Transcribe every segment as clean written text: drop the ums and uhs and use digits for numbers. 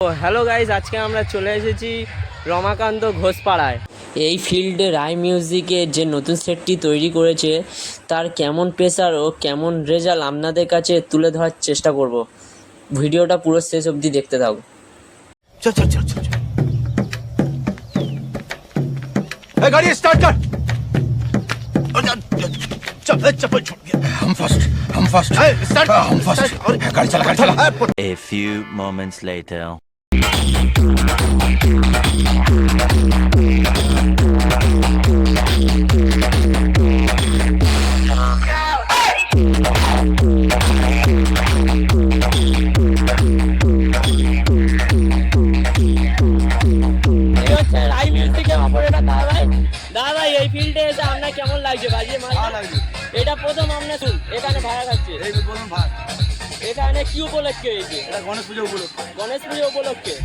তো hello guys, আজকে আমরা চলে এসেছি রমাকান্ত ঘোষপাড়ায়। এই ফিল্ডে রায় মিউজিকের যে নতুন সেটটি তৈরি করেছে তার কেমন প্রেসার ও কেমন রেজাল্ট আপনাদের কাছে তুলে ধরার চেষ্টা করব। ভিডিওটা পুরো শেষ অবধি দেখতে থাকো। चल चल चल चल चल गाड़ी स्टार्ट कर। चल चप्पल छूट गया। हम फर्स्ट स्टार्ट हम फर्स्ट गाड़ी चला A few moments later. রায় মিউজিকের অপারেটর দাদা এই ফিল্ডে এসে আপনার কেমন লাগছে? বাজিয়ে মাল লাগছে। এটা প্রথম আপনার শুন, এখানে ভাড়া খাচ্ছে। এই প্রথম ভাগ এখানে কি উপলক্ষে হয়েছে? এটা গণেশ পূজা উপলক্ষে। গণেশ পুজো উপলক্ষে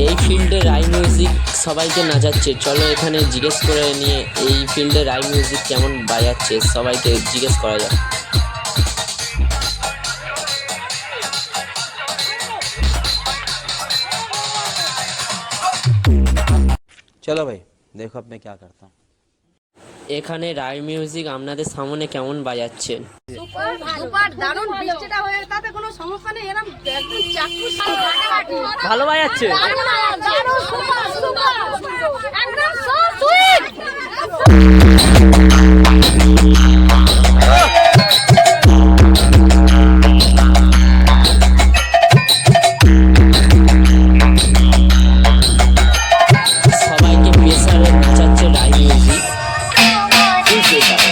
এই ফিল্ডে রায় মিউজিক সবাইকে নাচাচ্ছে। চলো এখানে জিজ্ঞেস করে নিয়ে এই ফিল্ডে রায় মিউজিক কেমন বাজাচ্ছে সবাইকে জিজ্ঞেস করা যাক। चलो भाई देखो अब मैं क्या करता हूँ। এখানে রায় মিউজিক আপনাদের সামনে কেমন বাজাচ্ছে? সুপার দারুণ, বৃষ্টিটা হয়ে তাতে কোনো সমস্যা নেই। এরকম একদম চাকু ফাটাফাটি ভালো বাজাচ্ছে। দারুণ সুপার সুপার একদম সো সুইট। সবাইকে প্রেসারে নাচাচ্ছে রায় মিউজিক। ফুল প্রেসারে।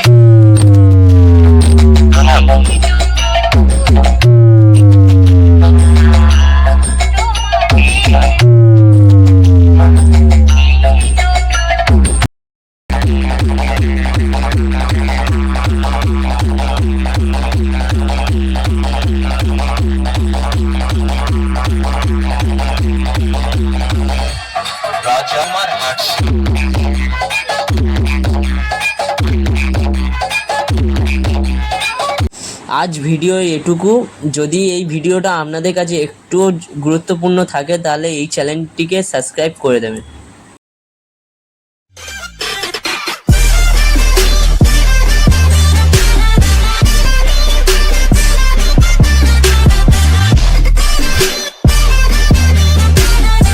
আজ ভিডিও এটুকু। যদি এই ভিডিওটা আপনাদের কাছে একটু গুরুত্বপূর্ণ থাকে তাহলে এই চ্যানেলটিকে সাবস্ক্রাইব করে দেবেন।